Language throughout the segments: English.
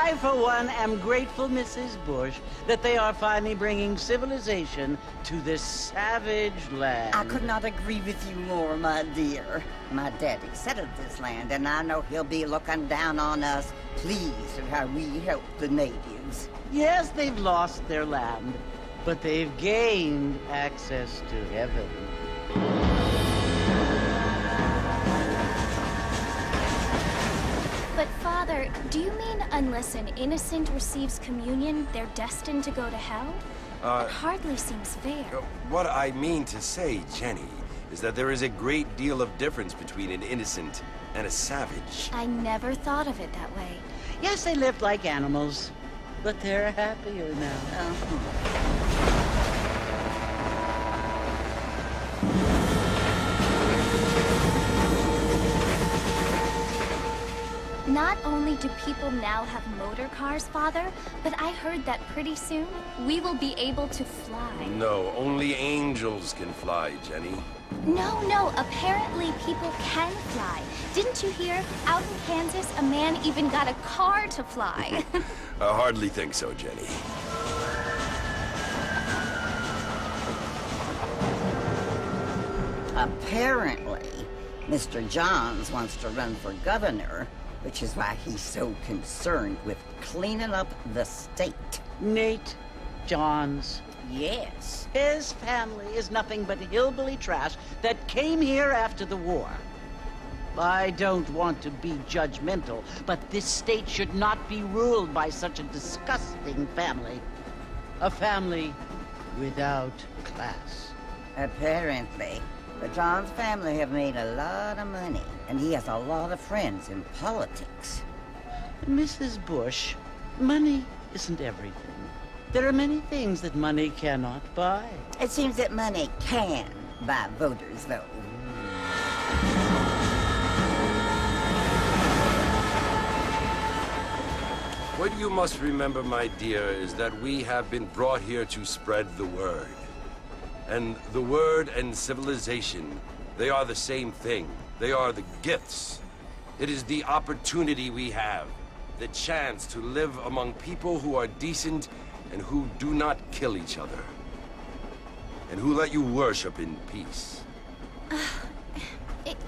I, for one, am grateful, Mrs. Bush, that they are finally bringing civilization to this savage land. I could not agree with you more, my dear. My daddy settled this land, and I know he'll be looking down on us, pleased at how we help the natives. Yes, they've lost their land, but they've gained access to heaven. But, Father, do you mean unless an innocent receives communion, they're destined to go to hell? That hardly seems fair. What I mean to say, Jenny, is that there is a great deal of difference between an innocent and a savage. I never thought of it that way. Yes, they lived like animals, but they're happier now. Not only do people now have motor cars, Father, but I heard that pretty soon we will be able to fly. No, only angels can fly, Jenny. No, apparently people can fly. Didn't you hear? Out in Kansas, a man even got a car to fly. I hardly think so, Jenny. Apparently, Mr. Johns wants to run for governor, which is why he's so concerned with cleaning up the state. Nate Johns. Yes. His family is nothing but hillbilly trash that came here after the war. I don't want to be judgmental, but this state should not be ruled by such a disgusting family. A family without class. Apparently, the Johns family have made a lot of money, and he has a lot of friends in politics. Mrs. Bush, money isn't everything. There are many things that money cannot buy. It seems that money can buy voters, though. What you must remember, my dear, is that we have been brought here to spread the word. And the word and civilization, they are the same thing. They are the gifts. It is the opportunity we have, the chance to live among people who are decent and who do not kill each other, and who let you worship in peace.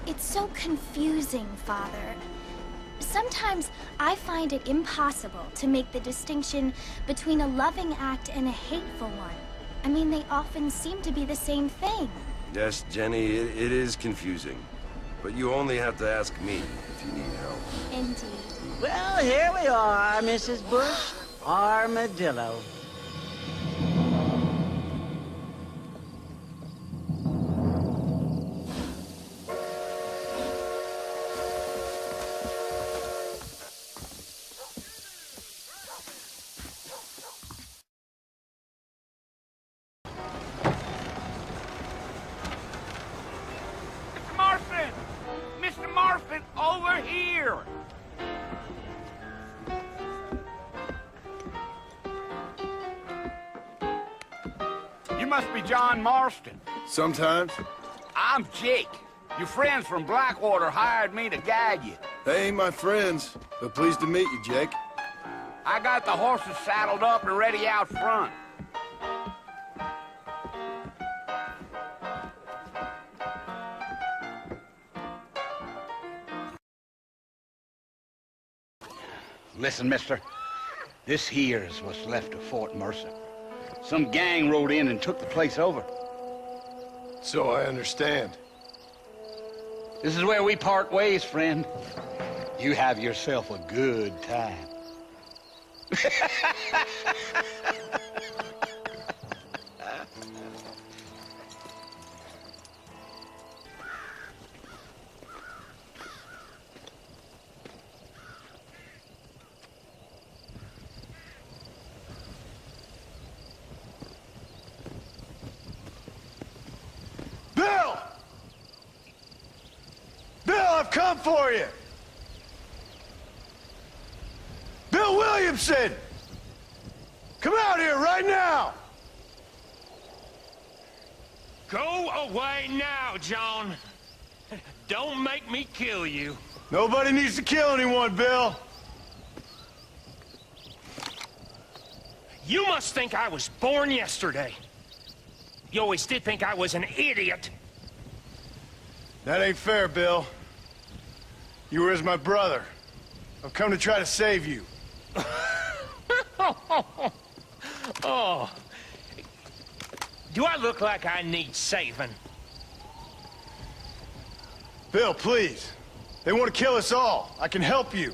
It's so confusing, Father. Sometimes I find it impossible to make the distinction between a loving act and a hateful one. I mean, they often seem to be the same thing. Yes, Jenny, it is confusing. But you only have to ask me if you need help. Indeed. Well, here we are, Mrs. Bush. Armadillo. Marston! Mr. Marston, over here! You must be John Marston. Sometimes. I'm Jake. Your friends from Blackwater hired me to guide you. They ain't my friends, but pleased to meet you, Jake. I got the horses saddled up and ready out front. Listen, mister. This here's what's left of Fort Mercer. Some gang rode in and took the place over. So I understand. This is where we part ways, friend. You have yourself a good time. Bill! Bill, I've come for you! Bill Williamson! Come out here right now! Go away now, John. Don't make me kill you. Nobody needs to kill anyone, Bill. You must think I was born yesterday. You always did think I was an idiot. That ain't fair, Bill. You were as my brother. I've come to try to save you. Oh. Do I look like I need saving? Bill, please. They want to kill us all. I can help you.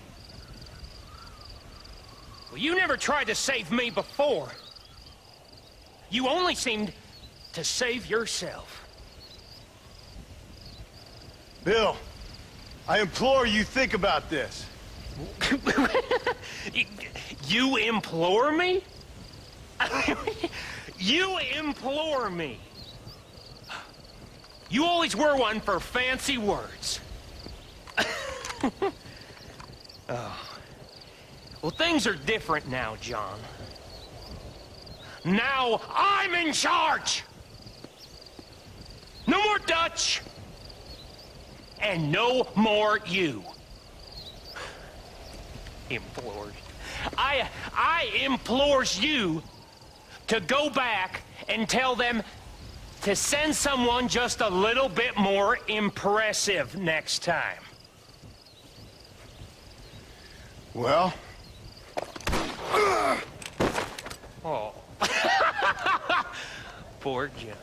Well, you never tried to save me before. You only seemed to save yourself. Bill, I implore you think about this. You implore me? You implore me. You always were one for fancy words. Oh. Well, things are different now, John. Now I'm in charge! No more Dutch! And no more you. Implored. I implores you to go back and tell them to send someone just a little bit more impressive next time. Well? Oh. Poor John.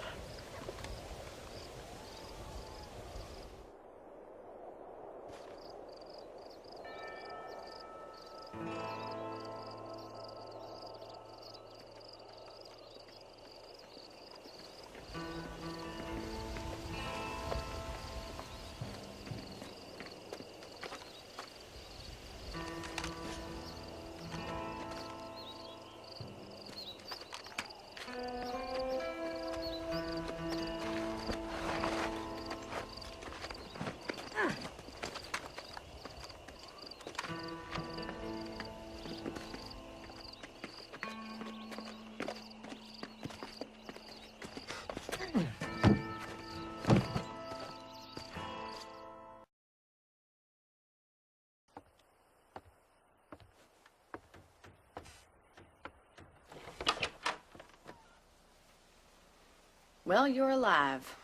Well, you're alive.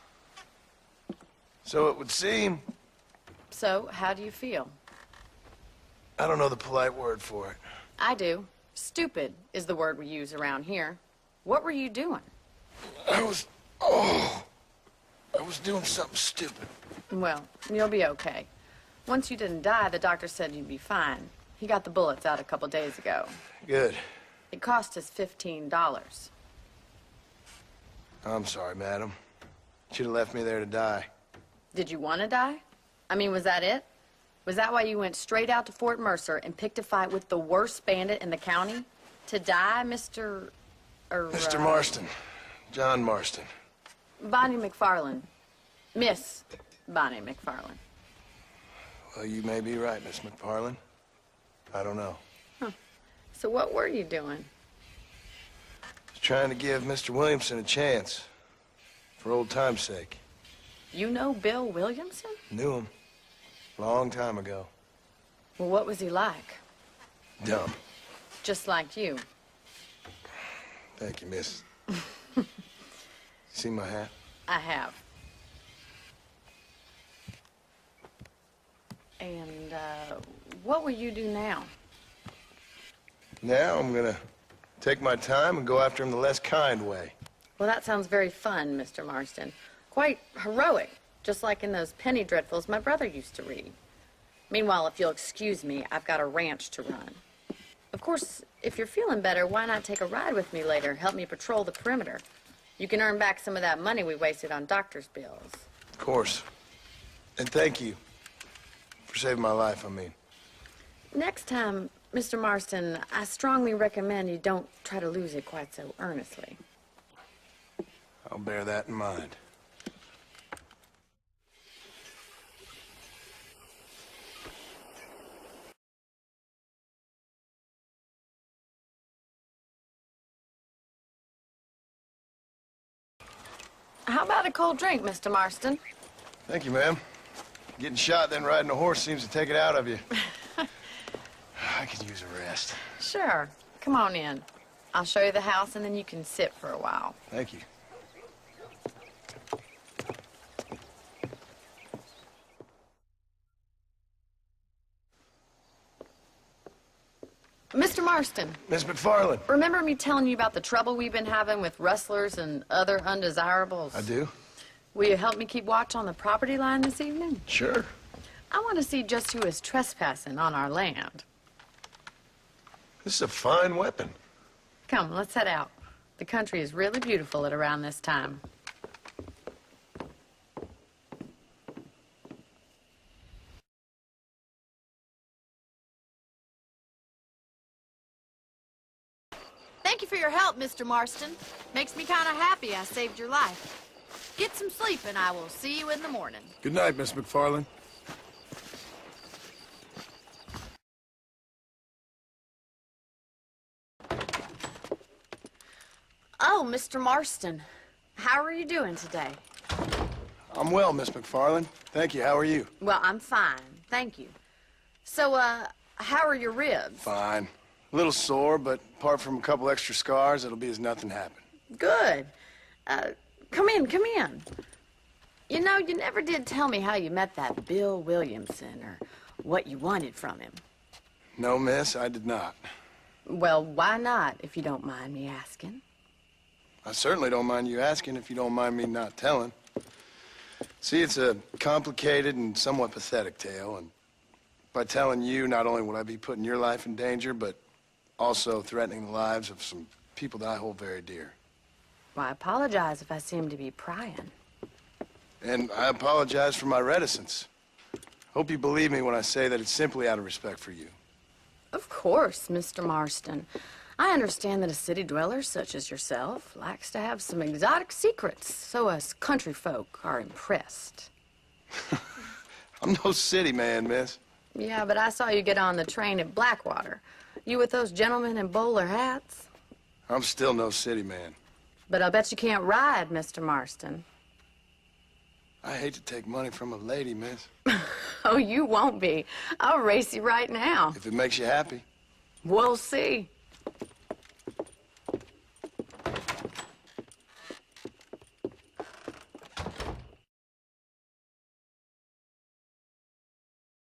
So it would seem. So, how do you feel? I don't know the polite word for it. I do. Stupid is the word we use around here. What were you doing? I was doing something stupid. Well, you'll be okay. Once you didn't die, the doctor said you'd be fine. He got the bullets out a couple days ago. Good. It cost us $15. I'm sorry, madam. Should have left me there to die. Did you want to die? I mean, was that it? Was that why you went straight out to Fort Mercer and picked a fight with the worst bandit in the county? To die, Mr. Mr. Marston. John Marston. Bonnie McFarland. Miss Bonnie McFarland. Well, you may be right, Miss McFarland. I don't know. Huh. So what were you doing? Just trying to give Mr. Williamson a chance. For old time's sake. You know Bill Williamson? Knew him. Long time ago. Well, what was he like? Dumb. Just like you. Thank you, miss. See my hat? I have. And, what will you do now? Now I'm gonna take my time and go after him the less kind way. Well, that sounds very fun, Mr. Marston. Quite heroic, just like in those penny dreadfuls my brother used to read. Meanwhile, if you'll excuse me, I've got a ranch to run. Of course, if you're feeling better, why not take a ride with me later? Help me patrol the perimeter. You can earn back some of that money we wasted on doctor's bills. Of course. And thank you for saving my life, I mean. Next time, Mr. Marston, I strongly recommend you don't try to lose it quite so earnestly. I'll bear that in mind. How about a cold drink, Mr. Marston? Thank you, ma'am. Getting shot, then riding a horse seems to take it out of you. I could use a rest. Sure. Come on in. I'll show you the house, and then you can sit for a while. Thank you. Mr. Marston. Miss McFarland. Remember me telling you about the trouble we've been having with rustlers and other undesirables? I do. Will you help me keep watch on the property line this evening? Sure. I want to see just who is trespassing on our land. This is a fine weapon. Come, let's head out. The country is really beautiful at around this time. Thank you for your help, Mr. Marston. Makes me kind of happy I saved your life. Get some sleep, and I will see you in the morning. Good night, Miss McFarland. Oh, Mr. Marston, how are you doing today? I'm well, Miss McFarland. Thank you. How are you? Well, I'm fine, thank you. So, how are your ribs? Fine. A little sore, but apart from a couple extra scars, it'll be as nothing happened. Good. Come in, come in. You know, you never did tell me how you met that Bill Williamson or what you wanted from him. No, miss, I did not. Well, why not, if you don't mind me asking? I certainly don't mind you asking if you don't mind me not telling. See, it's a complicated and somewhat pathetic tale, and by telling you, not only would I be putting your life in danger, but also threatening the lives of some people that I hold very dear. Well, I apologize if I seem to be prying. And I apologize for my reticence. Hope you believe me when I say that it's simply out of respect for you. Of course, Mr. Marston. I understand that a city dweller such as yourself likes to have some exotic secrets, so us country folk are impressed. I'm no city man, miss. Yeah, but I saw you get on the train at Blackwater. You with those gentlemen in bowler hats? I'm still no city man. But I'll bet you can't ride, Mr. Marston. I hate to take money from a lady, miss. Oh, you won't be. I'll race you right now. If it makes you happy. We'll see.